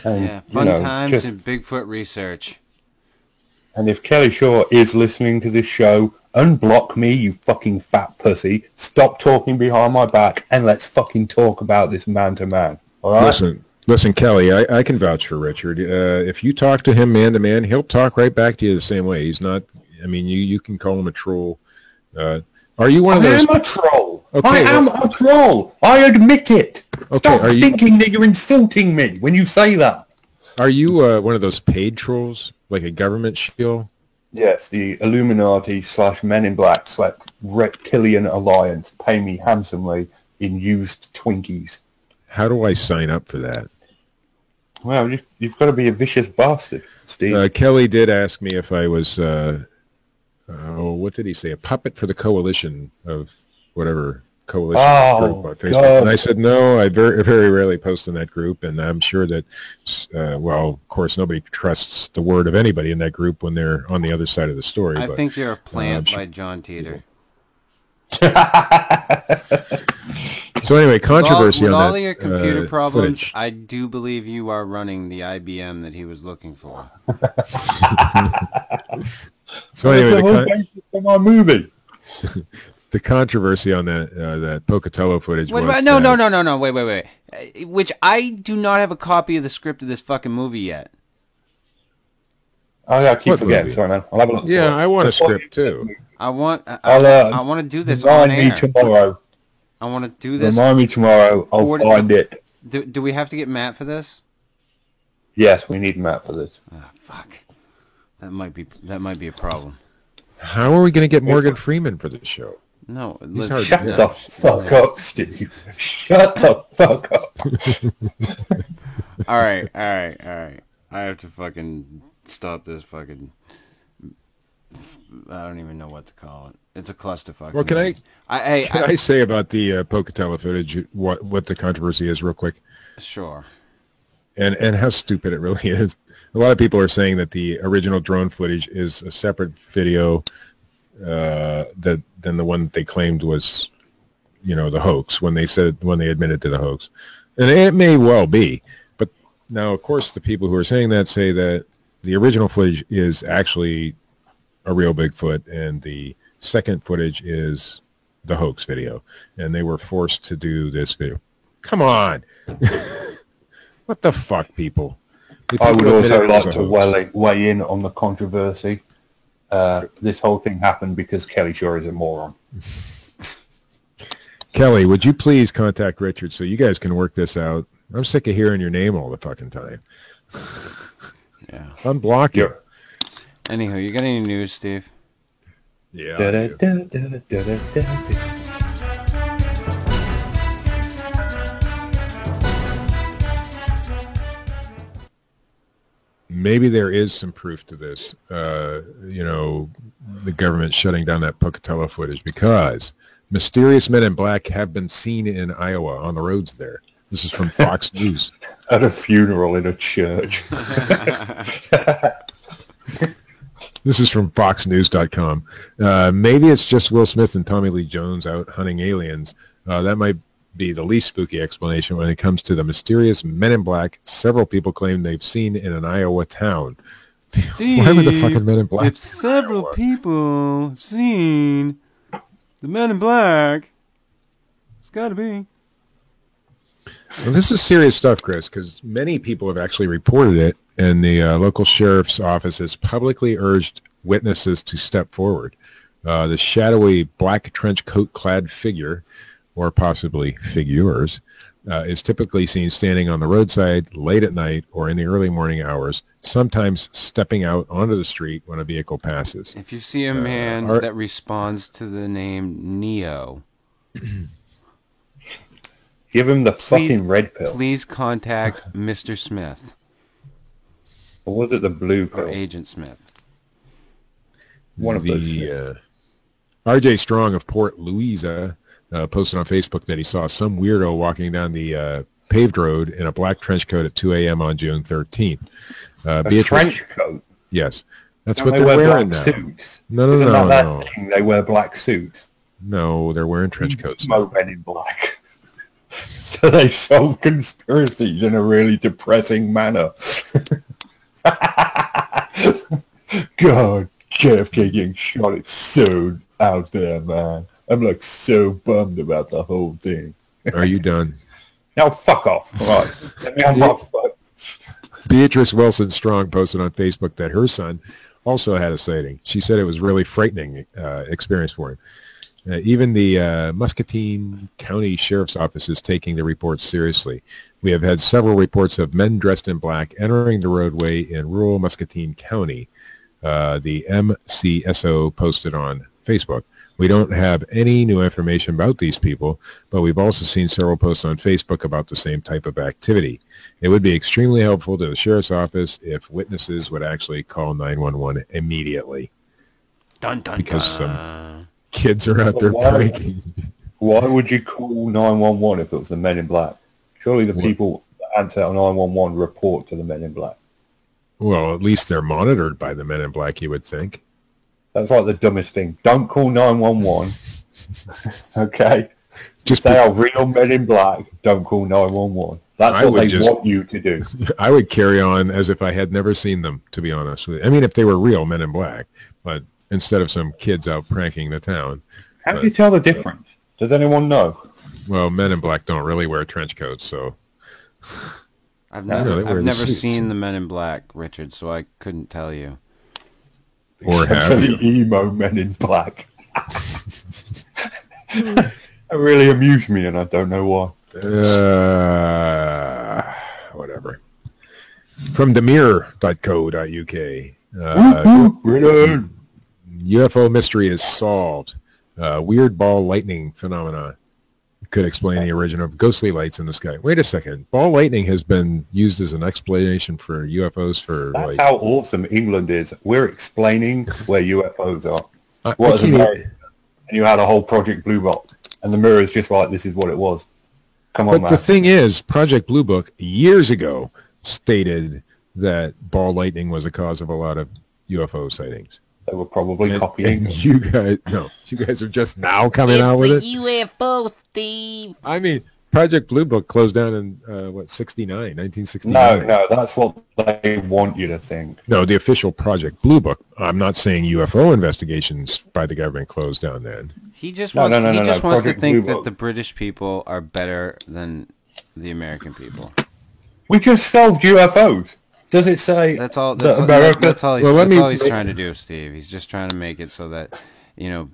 yeah, fun times in Bigfoot research. And if Kelly Shaw is listening to this show, unblock me, you fucking fat pussy. Stop talking behind my back, and let's fucking talk about this man to man. All right? Listen, Kelly, I can vouch for Richard. If you talk to him man to man, he'll talk right back to you the same way. He's not. I mean, you can call him a troll. Are you one of those? I am a troll. Okay, I am a troll. I admit it. Okay, Stop thinking that you're insulting me when you say that. Are you one of those paid trolls, like a government shield? Yes, the Illuminati / Men in Black / Reptilian Alliance pay me handsomely in used Twinkies. How do I sign up for that? Well, you've got to be a vicious bastard, Steve. Kelly did ask me if I was, what did he say? A puppet for the coalition of whatever coalition group on Facebook. God. And I said, no, I very, very rarely post in that group. And I'm sure that, well, of course, nobody trusts the word of anybody in that group when they're on the other side of the story. I think you're a plant by John Teeter. So anyway, controversy with on all that, your computer problems, footage. I do believe you are running the IBM that he was looking for. So anyway, the whole basis for my movie. The controversy on that Pocatello footage was no, wait. Which I do not have a copy of the script of this fucking movie yet. Oh yeah, I keep forgetting. Movie? Sorry, man. I'll have a look. Yeah, I want a script too. I want to do this on air. Remind me tomorrow. I want to do this. Remind me tomorrow. I'll find it. Do we have to get Matt for this? Yes, we need Matt for this. Oh, fuck. That might be a problem. How are we going to get Morgan Freeman for the show? No, shut the fuck up, Steve. Shut the fuck up. All right. I have to fucking stop this fucking. I don't even know what to call it. It's a clusterfuck. Well, can I say about the Pocatello footage what the controversy is real quick? Sure. And how stupid it really is. A lot of people are saying that the original drone footage is a separate video than the one they claimed was, the hoax when they admitted to the hoax. And it may well be. But now, of course, the people who are saying that say that the original footage is actually a real Bigfoot, and the second footage is the hoax video, and they were forced to do this video. Come on. What the fuck, people? I would also like to weigh in on the controversy. This whole thing happened because Kelly Shaw is a moron. Kelly, would you please contact Richard so you guys can work this out? I'm sick of hearing your name all the fucking time. Yeah. Unblock you. Anywho, you got any news, Steve? Yeah. Maybe there is some proof to this, the government shutting down that Pocatello footage, because mysterious men in black have been seen in Iowa on the roads there. This is from Fox News. At a funeral in a church. This is from FoxNews.com. Maybe it's just Will Smith and Tommy Lee Jones out hunting aliens. That might be the least spooky explanation when it comes to the mysterious men in black several people claim they've seen in an Iowa town. Steve, why were the fucking men in black? If several people have seen the men in black, it's got to be. Well, this is serious stuff, Chris, because many people have actually reported it, and the local sheriff's office has publicly urged witnesses to step forward. The shadowy black trench coat-clad figure, or possibly figures, is typically seen standing on the roadside late at night or in the early morning hours, sometimes stepping out onto the street when a vehicle passes. If you see a man that responds to the name Neo, give him the fucking red pill. Please contact Mr. Smith. Or was it the blue pill? Or Agent Smith. One of those. R.J. Strong of Port Louisa posted on Facebook that he saw some weirdo walking down the paved road in a black trench coat at 2 a.m. on June 13th. A trench coat? Yes. That's Don't what they're wearing black now. Suits? No. Isn't that thing? They wear black suits. No, they're wearing trench coats. Men in black. So they solve conspiracies in a really depressing manner. God, JFK getting shot, it's so out there, man. I'm like so bummed about the whole thing. Are you done? Now fuck off. All right. Let me have my fun. Beatrice Wilson Strong posted on Facebook that her son also had a sighting. She said it was really frightening experience for him. Even the Muscatine County Sheriff's Office is taking the reports seriously. We have had several reports of men dressed in black entering the roadway in rural Muscatine County. The MCSO posted on Facebook. We don't have any new information about these people, but we've also seen several posts on Facebook about the same type of activity. It would be extremely helpful to the Sheriff's Office if witnesses would actually call 911 immediately. Dun, dun, because dun. some kids are out there pranking. Why would you call 911 if it was the Men in Black? Surely the people that answer on 911 report to the Men in Black. Well, at least they're monitored by the Men in Black, you would think. That's like the dumbest thing. Don't call 911. Okay? Just they are real Men in Black. Don't call 911. That's what they want you to do. I would carry on as if I had never seen them, to be honest with you. I mean, if they were real Men in Black, but instead of some kids out pranking the town. How do you tell the difference? Does anyone know? Well, Men in Black don't really wear trench coats, so... I've never seen the Men in Black, Richard, so I couldn't tell you. Or Except for the emo Men in Black. That really amused me, and I don't know why. Whatever. From demir.co.uk. UFO mystery is solved. Weird ball lightning phenomena could explain the origin of ghostly lights in the sky. Wait a second. Ball lightning has been used as an explanation for UFOs for... That's how awesome England is. We're explaining where UFOs are. What is America? And you had a whole Project Blue Book. And the Mirror is just like, this is what it was. Come on, man. But the thing is, Project Blue Book years ago stated that ball lightning was a cause of a lot of UFO sightings. They were probably copying. You guys are just now coming out with it. UFO, Steve. I mean, Project Blue Book closed down in 1969. No, that's what they want you to think. No, the official Project Blue Book. I'm not saying UFO investigations by the government closed down then. He just wants to think that Book. the British people are better than the American people. We just solved UFOs. Does it say that's all he's trying to do, Steve. He's just trying to make it so that,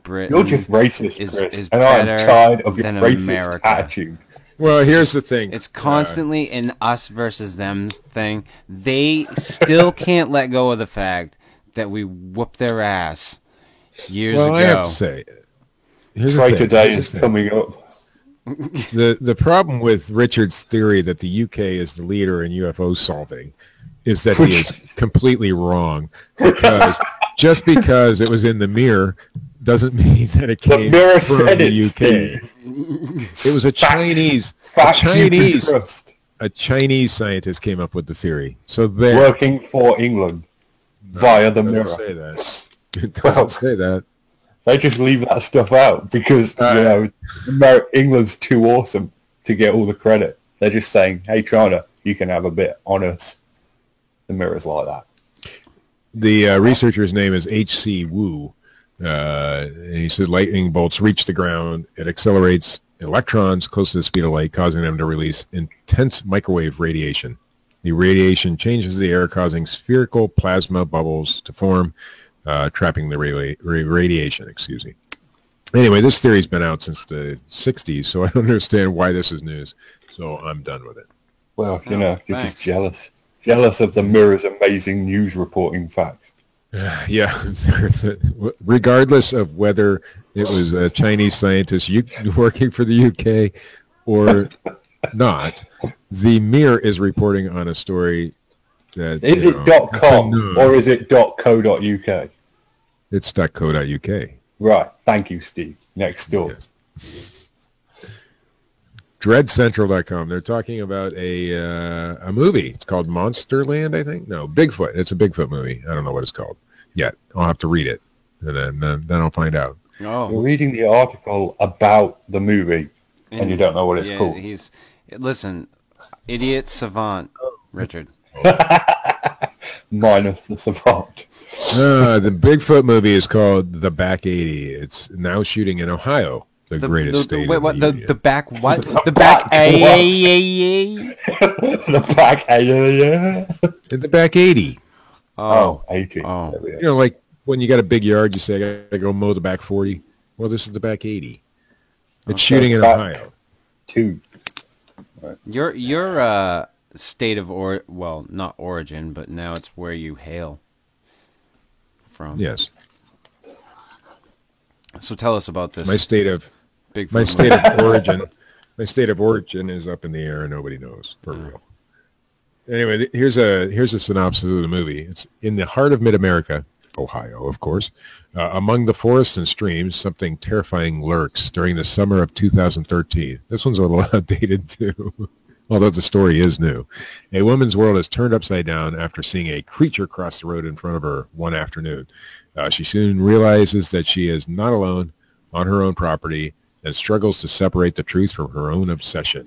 Britain You're just racist, is and I'm tired of your racist America. attitude. Well, here's the thing. It's constantly an us versus them thing. They still can't let go of the fact that we whooped their ass years ago. I have to say, Traitor Day is coming up. The problem with Richard's theory that the UK is the leader in UFO solving is that he is completely wrong. Because just because it was in the Mirror doesn't mean that it came from the UK. It was a Chinese scientist came up with the theory. So they're working for England via the Mirror. Say that. It doesn't say that. They just leave that stuff out because England's too awesome to get all the credit. They're just saying, "Hey, China, you can have a bit on us." The Mirror's like that. The researcher's name is H.C. Wu. And he said lightning bolts reach the ground. It accelerates electrons close to the speed of light, causing them to release intense microwave radiation. The radiation changes the air, causing spherical plasma bubbles to form, trapping the radiation. Anyway, this theory's been out since the 60s, so I don't understand why this is news. So I'm done with it. Well, you Oh, know, you're thanks. just jealous. Jealous of the Mirror's amazing news reporting facts. Yeah, regardless of whether it was a Chinese scientist working for the UK or not, the Mirror is reporting on a story that Is it .com or is it .co.uk? It's .co.uk. Right. Thank you, Steve. Next door. Yes. DreadCentral.com. They're talking about a movie. It's called Monsterland, I think. No, Bigfoot. It's a Bigfoot movie. I don't know what it's called yet. I'll have to read it, and then I'll find out. You're Oh, reading the article about the movie and you don't know what it's yeah, called. Listen, idiot savant, Richard. Minus the savant. The Bigfoot movie is called The Back 80. It's now shooting in Ohio, the greatest state. Wait, in what? the The union. back what? The back back the back area. In the back 80. Oh, 80. Oh. There we go. You know, like when you got a big yard, you say, I got to go mow the back 40. Well, this is the back 80. It's shooting in Back Ohio. 2. Your state of well, not origin, but now it's where you hail from. Yes. So tell us about this. My state of Bigfoot my movie. state of origin. My state of origin is up in the air and nobody knows for real. Anyway, here's a synopsis of the movie. It's in the heart of mid-America, Ohio, of course. Among the forests and streams, something terrifying lurks during the summer of 2013. This one's a little outdated, too, although the story is new. A woman's world is turned upside down after seeing a creature cross the road in front of her one afternoon. She soon realizes that she is not alone on her own property and struggles to separate the truth from her own obsession.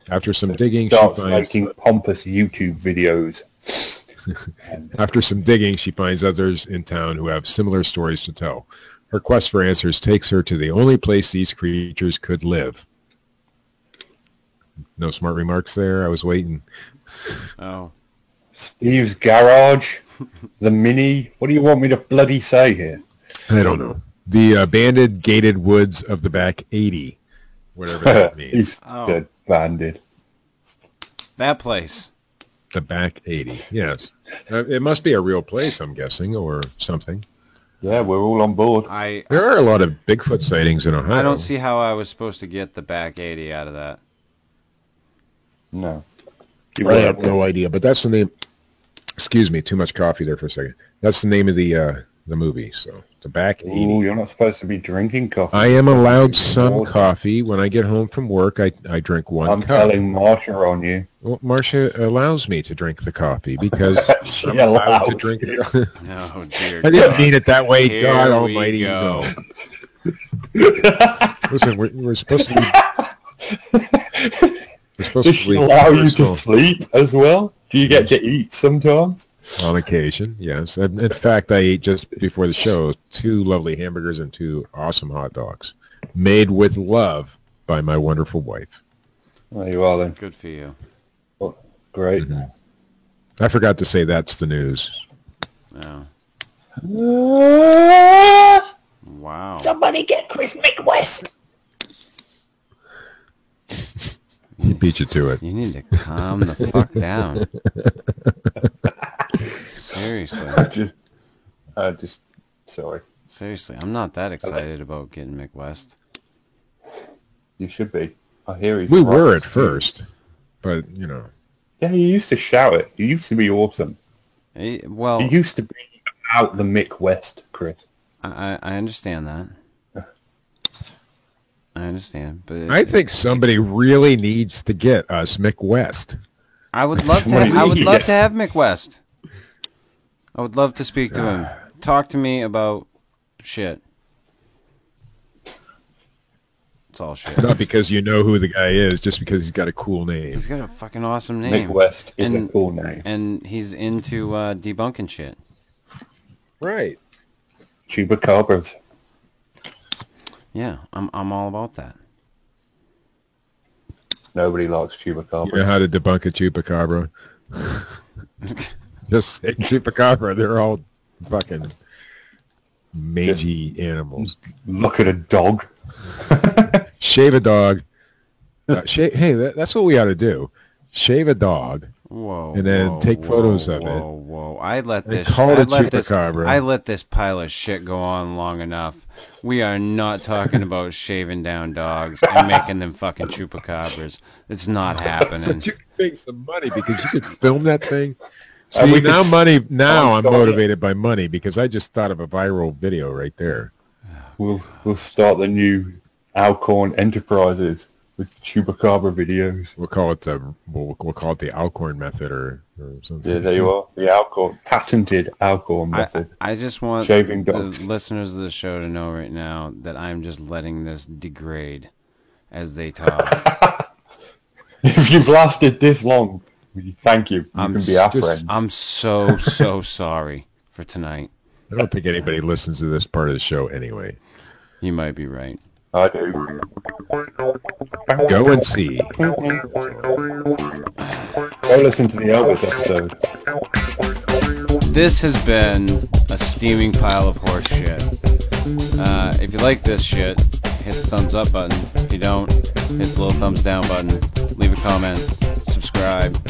After some digging, she Starts finds... making pompous YouTube videos. After some digging, she finds others in town who have similar stories to tell. Her quest for answers takes her to the only place these creatures could live. No smart remarks there. I was waiting. Oh, Steve's garage, the Mini. What do you want me to bloody say here? I don't know. The abandoned gated woods of the back 80, whatever that means. He's Oh. dead banded. that place. The back 80, yes. It must be a real place, I'm guessing, or something. Yeah, we're all on board. There are a lot of Bigfoot sightings in Ohio. I don't see how I was supposed to get the back 80 out of that. No. I have no idea, but that's the name. Excuse me, too much coffee there for a second. That's the name of the movie. So the back 80. Ooh, you're not supposed to be drinking coffee. I am allowed some coffee when I get home from work. I drink one I'm cup. telling Marsha on you. Well, Marcia allows me to drink the coffee because She I'm allowed to allows drink you. it. Oh dear. I didn't mean it that way. Here God we Almighty, go. no. Listen, we're supposed to be. We're supposed Does to she be allow you to personal. sleep as well? Do you get to eat sometimes? On occasion, yes. In fact, I ate just before the show 2 lovely hamburgers and 2 awesome hot dogs, made with love by my wonderful wife. There you are then. Good for you. Oh, great. I forgot to say that's the news. Oh. Ah! Wow. Somebody get Chris McWest. He beat you to it. You need to calm the fuck down. Seriously. Sorry. Seriously, I'm not that excited about getting McWest. You should be. I hear he's We a rock were at star. first, but, you know. Yeah, you used to shout it. You used to be awesome. Well, You used to be about the Mick West, Chris. I understand that. I understand, but I think somebody really needs to get us McWest. I would love to. Somebody- I would love yes. to have McWest. I would love to speak to him. Talk to me about shit. It's all shit. Not because you know who the guy is, just because he's got a cool name. He's got a fucking awesome name. Mick West is a And- cool name. And he's into debunking shit. Right. Chupacabras. Yeah, I'm all about that. Nobody likes You know chupacabras. how to debunk a chupacabra? Just say chupacabra. They're all fucking mangy animals. Look at a dog. Shave a dog. Hey, that's what we ought to do. Shave a dog. Whoa! And then take photos of it. Whoa! I let And call it chupacabra. I let this pile of shit go on long enough. We are not talking about shaving down dogs and making them fucking chupacabras. It's not happening. But you can make some money because you could film that thing. And we See, could now money. Now I'm start it. motivated by money because I just thought of a viral video right there. We'll start the new Alcorn Enterprises with chupacabra videos. We'll call it the Alcorn method or something. Yeah, there you are. The Alcorn patented Alcorn method. I just want Shaving the dogs. listeners of the show to know right now that I'm just letting this degrade as they talk. If you've lasted this long, thank you. You can be our friends. I'm so sorry for tonight. I don't think anybody listens to this part of the show anyway. You might be right. I do. Go and see. Go listen to the Elvis episode. This has been a steaming pile of horse shit. If you like this shit, hit the thumbs up button. If you don't, hit the little thumbs down button. Leave a comment. Subscribe.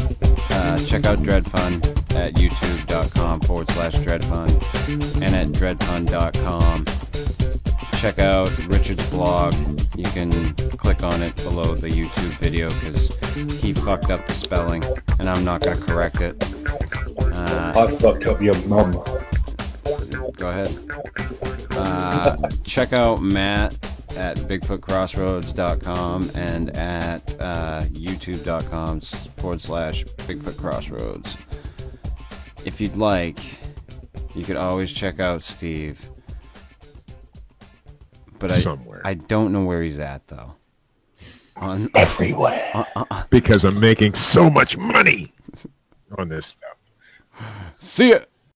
Check out Dreadfund at youtube.com/Dreadfund and at dreadfund.com. Check out Richard's blog. You can click on it below the YouTube video because he fucked up the spelling and I'm not going to correct it. I fucked up your mum. Go ahead. Check out Matt at BigfootCrossroads.com and at YouTube.com/BigfootCrossroads. If you'd like, you could always check out Steve. But I don't know where he's at, though. Everywhere. Because I'm making so much money on this stuff. See ya!